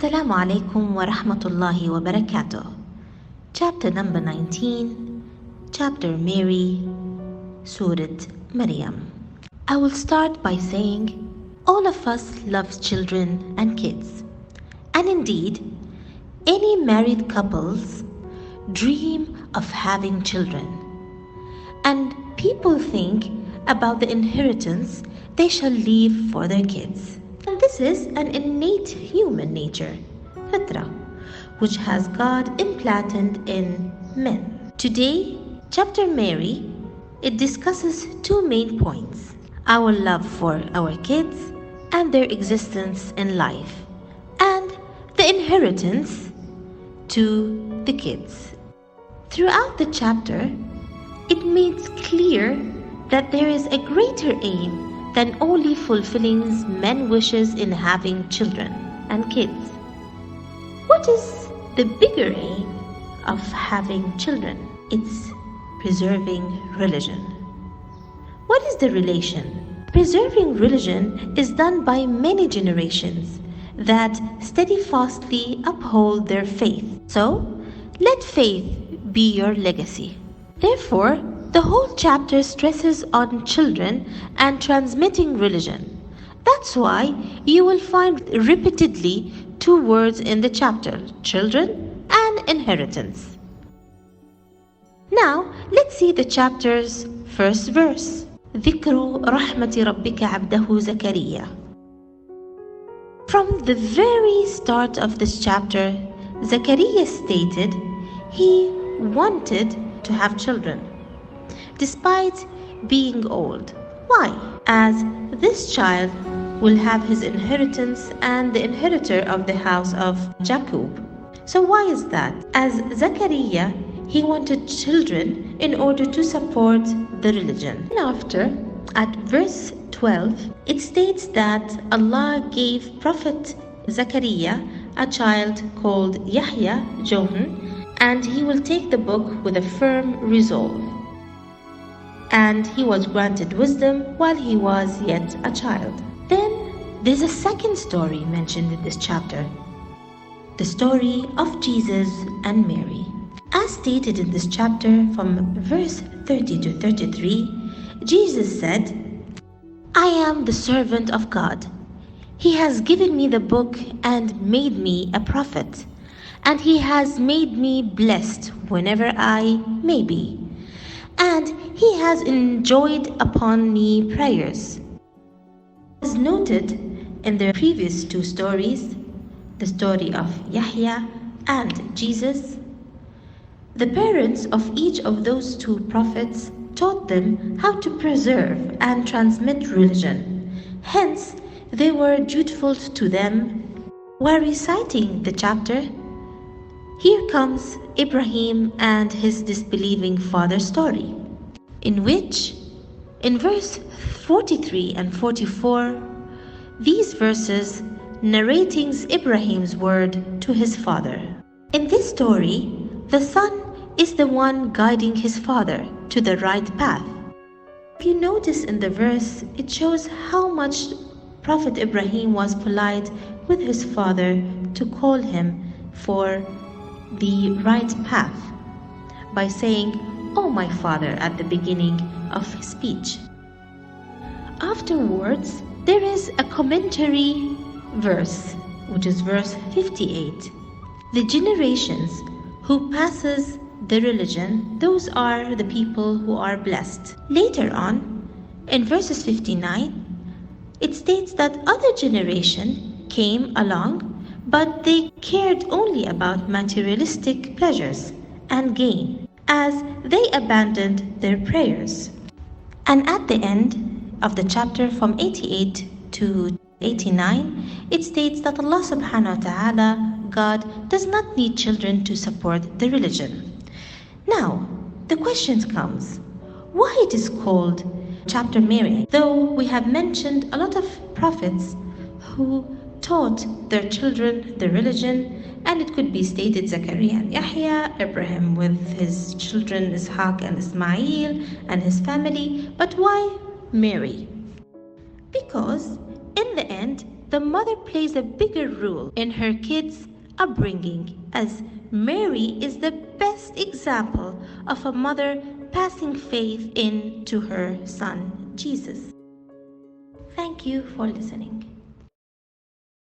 Assalamu alaikum wa rahmatullahi wa barakatuh. Chapter number 19, Chapter Mary, Surat Maryam. I will start by saying, all of us love children and kids. And indeed, any married couples dream of having children. And people think about the inheritance they shall leave for their kids. And this is an innate human nature, fitra, which has God implanted in men. Today, Chapter Mary, it discusses two main points: our love for our kids and their existence in life, and the inheritance to the kids. Throughout the chapter, it makes clear that there is a greater aim than only fulfilling men's wishes in having children and kids. What is the bigger aim of having children? It's preserving religion. What is the relation? Preserving religion is done by many generations that steadfastly uphold their faith. So, let faith be your legacy. Therefore, the whole chapter stresses on children and transmitting religion. That's why you will find repeatedly two words in the chapter: children and inheritance. Now, let's see the chapter's first verse. ذكر رحمة ربك عبده زكريا. From the very start of this chapter, Zechariah stated he wanted to have children, despite being old. Why? As this child will have his inheritance and the inheritor of the house of Jacob. So why is that? As Zechariah, he wanted children in order to support the religion. And after, at verse 12, it states that Allah gave Prophet Zechariah a child called Yahya, John, and he will take the book with a firm resolve. And he was granted wisdom while he was yet a child. Then there's a second story mentioned in this chapter, the story of Jesus and Mary. As stated in this chapter from verse 30 to 33, Jesus said, I am the servant of God. He has given me the book and made me a prophet, and he has made me blessed whenever I may be, and he has enjoined upon me prayers. As noted in the previous two stories, the story of Yahya and Jesus, the parents of each of those two prophets taught them how to preserve and transmit religion. Hence, they were dutiful to them. While reciting the chapter, here comes Ibrahim and his disbelieving father story, in which, in verse 43 and 44, these verses narrating Ibrahim's word to his father. In this story, the son is the one guiding his father to the right path. If you notice in the verse, it shows how much Prophet Ibrahim was polite with his father to call him for the right path by saying, "Oh my father," at the beginning of his speech. Afterwards, there is a commentary verse, which is verse 58. The generations who passes the religion, those are the people who are blessed. Later on, in verses 59, it states that other generation came along, but they cared only about materialistic pleasures and gain, as they abandoned their prayers. And at the end of the chapter from 88 to 89, it states that Allah subhanahu wa ta'ala, God, does not need children to support the religion. Now, the question comes, why it is called Chapter Mary? Though we have mentioned a lot of prophets who taught their children the religion, and it could be stated Zechariah and Yahya, Abraham with his children Ishaq and Ismail and his family, but why Mary? Because in the end, the mother plays a bigger role in her kids' upbringing, as Mary is the best example of a mother passing faith in to her son, Jesus. Thank you for listening.